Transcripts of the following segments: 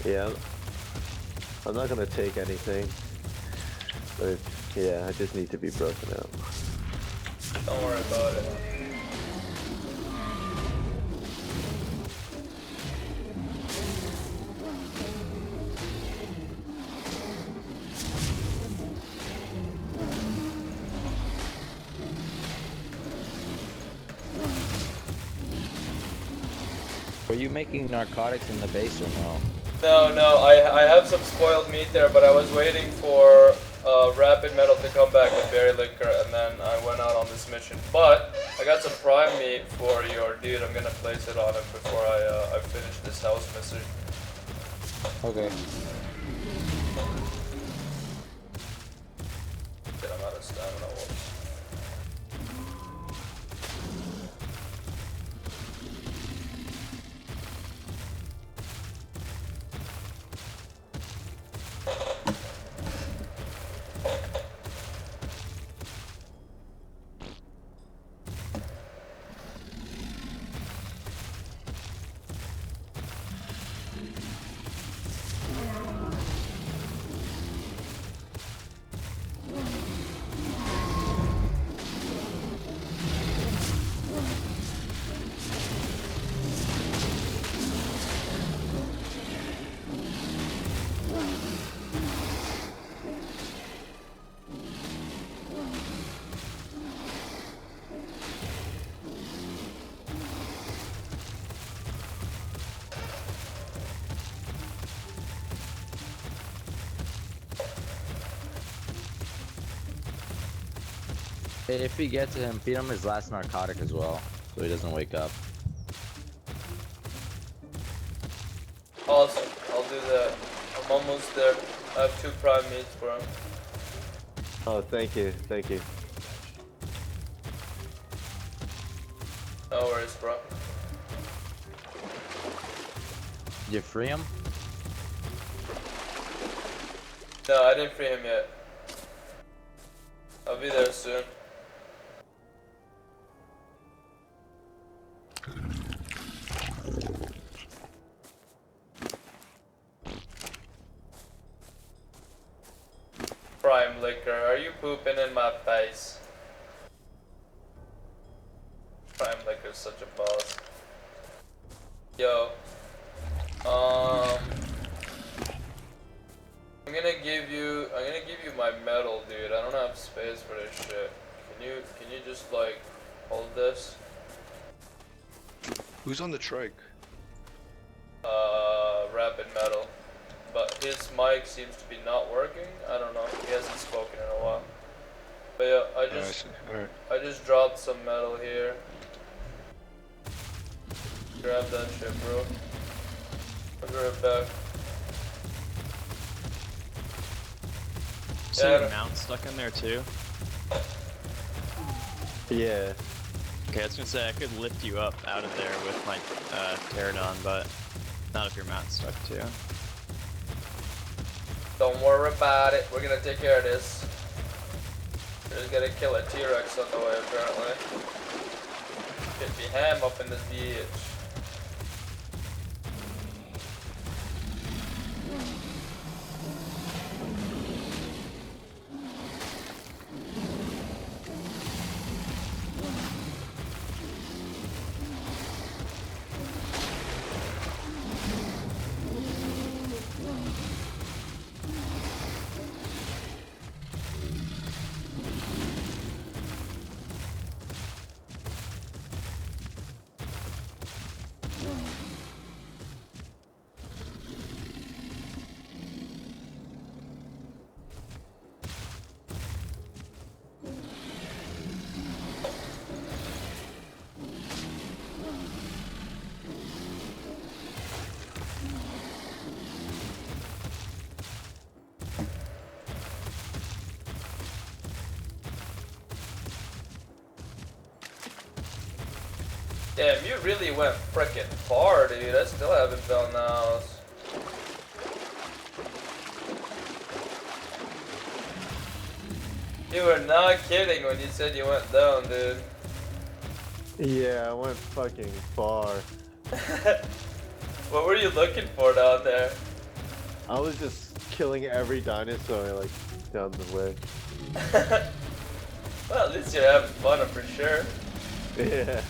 Yeah, I'm not gonna take anything. But yeah, I just need to be broken out. Don't worry about it. Were you making narcotics in the base or no? No, I have some spoiled meat there, but I was waiting for Rapid Metal to come back with berry liquor, and then I went out on this mission. But I got some prime meat for your dude. I'm gonna place it on him before I finish this house mission. Okay. Shit, I'm out of stamina. Whoops. If he gets to him, feed him his last narcotic as well, so he doesn't wake up. Awesome. I'll do that. I'm almost there. I have 2 prime meats for him. Oh, thank you, thank you. No worries, bro. Did you free him? No, I didn't free him yet. I'll be there soon. Prime liquor, are you pooping in my face? Prime liquor's such a boss. Yo. I'm gonna give you my metal, dude. I don't have space for this shit. Can you just like hold this? Who's on the trike? Rapid Metal. But his mic seems to be not working. I don't know. He hasn't spoken in a while. But yeah, I just dropped some metal here. Grab that shit, bro. I'll be right back. So your mount's stuck in there too? Yeah. Okay, I was gonna say I could lift you up out of there with my pterodon, but not if your mount's stuck too. Don't worry about it. We're gonna take care of this. We're just gonna kill a T-Rex on the way, apparently. Get me ham up in this bitch. Damn, you really went frickin' far, dude. I still haven't found the house. You were not kidding when you said you went down, dude. Yeah, I went fucking far. What were you looking for down there? I was just killing every dinosaur like down the way. Well, at least you're having fun, for sure. Yeah.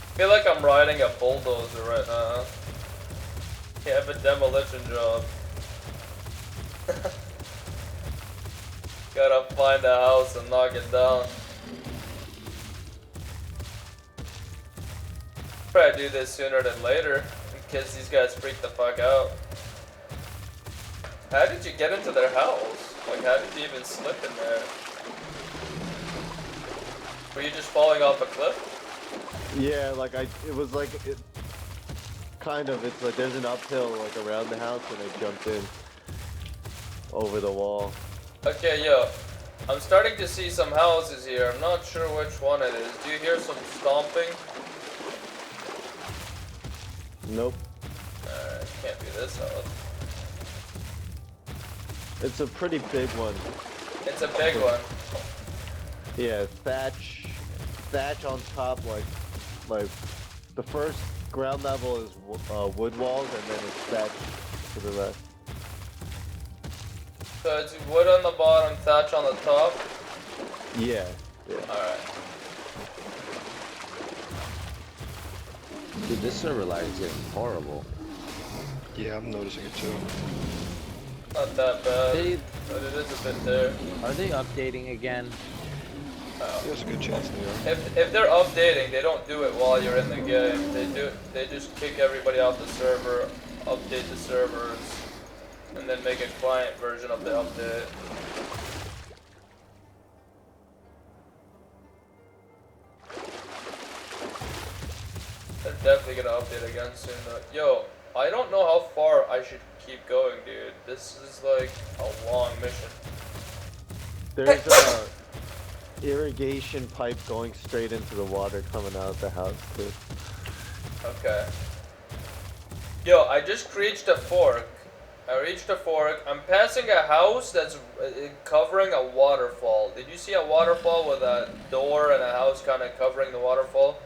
I feel like I'm riding a bulldozer right now. You have a demolition job. Gotta find a house and knock it down. Probably do this sooner than later, in case these guys freak the fuck out. How did you get into their house? Like, how did you even slip in there? Were you just falling off a cliff? Yeah, like it was like it. Kind of. It's like there's an uphill like around the house, and I jumped in over the wall. Okay, yo. I'm starting to see some houses here. I'm not sure which one it is. Do you hear some stomping? Nope. Alright, can't be this house. It's a pretty big one. It's a big one. Yeah, thatch on top, like the first ground level is wood walls, and then it's thatch to the left. So it's wood on the bottom, thatch on the top? Yeah, yeah. Alright. Dude, this server lag is getting horrible. Yeah, I'm noticing it too. Not that bad, They, but it is a bit there. are they updating again? There's a good chance they are. If they're updating, they don't do it while you're in the game. They just kick everybody off the server, update the servers, and then make a client version of the update. They're definitely gonna update again soon though. Yo, I don't know how far I should keep going, dude. This is like a long mission. There's a irrigation pipe going straight into the water coming out of the house too. Okay. Yo, I just reached a fork. I'm passing a house that's covering a waterfall. Did you see a waterfall with a door and a house kind of covering the waterfall?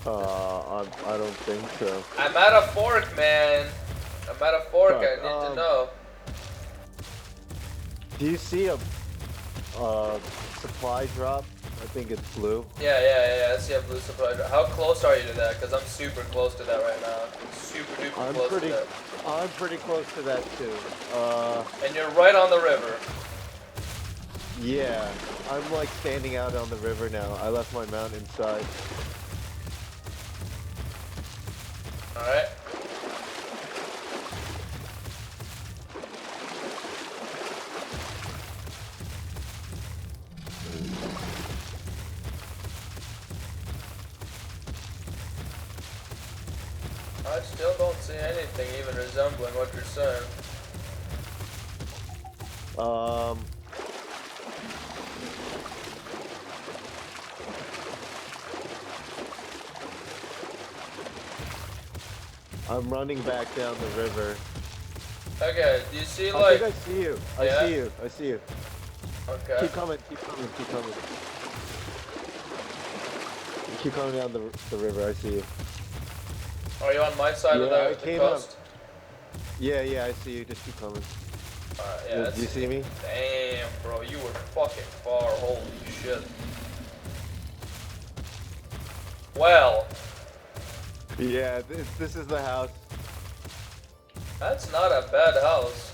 I don't think so. I'm at a fork, man. I'm at a fork. I need to know. Do you see a supply drop? I think it's blue. Yeah. I see a blue supply drop. How close are you to that? Because I'm super close to that right now. Super duper close to that. I'm pretty close to that too. And you're right on the river. Yeah, I'm like standing out on the river now. I left my mount inside. Alright. I still don't see anything even resembling what you're saying. I'm running back down the river. Okay, do you see I like... think I see you. Yeah? I see you. Okay. Keep coming. Keep coming down the river, I see you. Are you on my side of I the came coast? up. Yeah, I see you. Just keep coming. Alright, yeah. Do you see me? Damn, bro, you were fucking far. Holy shit. Well, Yeah, this is the house. That's not a bad house.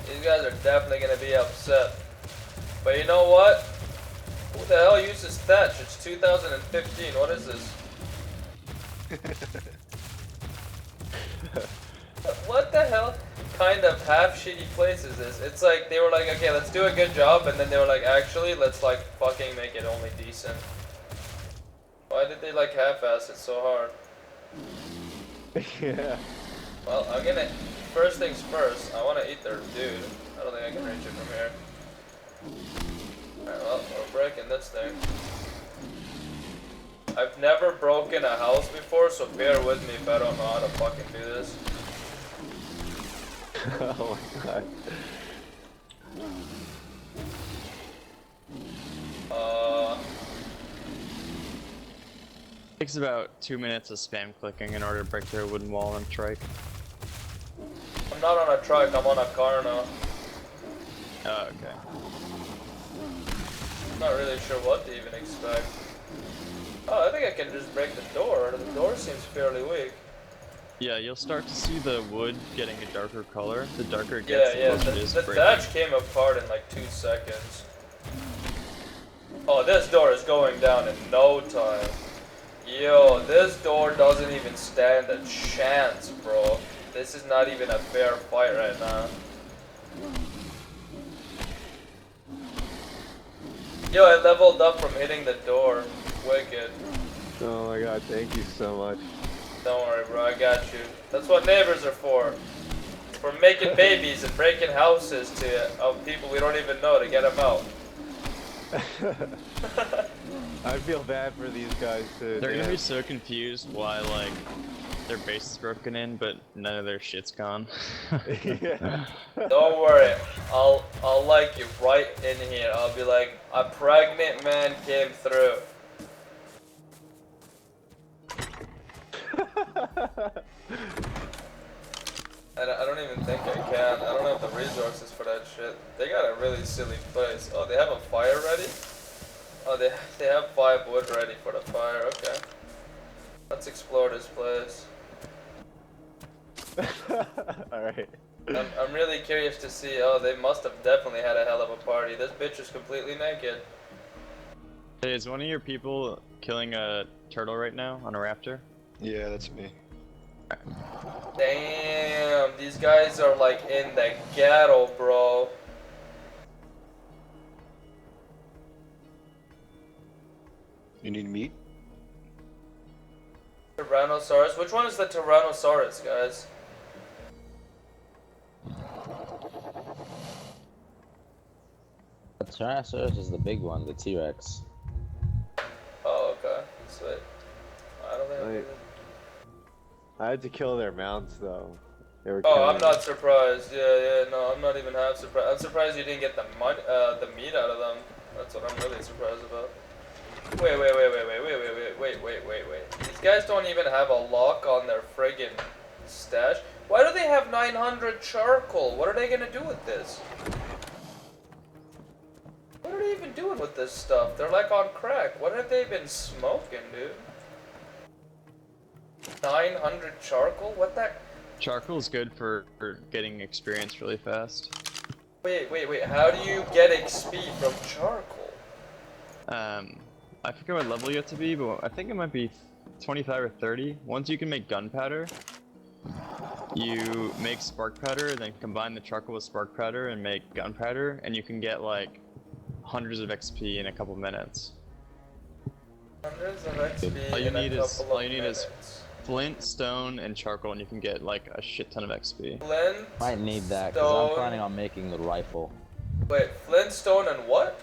These guys are definitely gonna be upset. But you know what? Who the hell uses thatch? It's 2015. What is this? What the hell kind of half shitty place is this? It's like they were like, okay, let's do a good job, and then they were like, actually, let's like fucking make it only decent. Why did they like half-ass it so hard? Yeah. Well, I'm gonna. First things first, I wanna eat their dude. I don't think I can reach it from here. Alright, well, we're breaking this thing. I've never broken a house before, so bear with me if I don't know how to fucking do this. Oh my god. Takes about 2 minutes of spam clicking in order to break through a wooden wall and trike. I'm not on a truck, I'm on a car now. Oh, okay. I'm not really sure what to even expect. Oh, I think I can just break the door. The door seems fairly weak. Yeah, you'll start to see the wood getting a darker color. The darker it gets, Yeah, the closer it is the to breaking. thatch came apart in like 2 seconds. Oh, this door is going down in no time. Yo, this door doesn't even stand a chance, bro. This is not even a fair fight right now. Yo, I leveled up from hitting the door. Wicked. Oh my god, thank you so much. Don't worry, bro, I got you. That's what neighbors are for. For making babies and breaking houses of people we don't even know to get them out. I feel bad for these guys too. They're gonna be so confused why, like, their base is broken in, but none of their shit's gone. Yeah. Don't worry, I'll like you right in here. I'll be like, a pregnant man came through. I don't even think I can. I don't have the resources for that shit. They got a really silly place. Oh, they have a fire ready? Oh, they have 5 wood ready for the fire. Okay. Let's explore this place. Alright. I'm really curious to see. Oh, they must have definitely had a hell of a party. This bitch is completely naked. Hey, is one of your people killing a turtle right now on a raptor? Yeah, that's me. Damn, these guys are like in the ghetto, bro. You need meat? Tyrannosaurus? Which one is the Tyrannosaurus, guys? The Tyrannosaurus is the big one, the T-Rex. Oh, okay. Sweet. I don't think I Wait. did. I had to kill their mounts though. They were Oh, killing I'm not surprised. Yeah, no, I'm not even half surprised. I'm surprised you didn't get the meat out of them. That's what I'm really surprised about. Wait. These guys don't even have a lock on their friggin' stash. Why do they have 900 charcoal? What are they gonna do with this? What are they even doing with this stuff? They're like on crack. What have they been smoking, dude? 900 charcoal? What the? Charcoal is good for getting experience really fast. Wait. How do you get XP from charcoal? I forget what level you have to be, but I think it might be 25 or 30. Once you can make gunpowder, you make spark powder, then combine the charcoal with spark powder and make gunpowder, and you can get like hundreds of XP in a couple minutes. Hundreds of XP All you in a need is couple of minutes. flint, stone, and charcoal, and you can get like a shit ton of XP. Flint, Might need that, because I'm stone. planning on making the rifle. Wait, flint, stone, and what?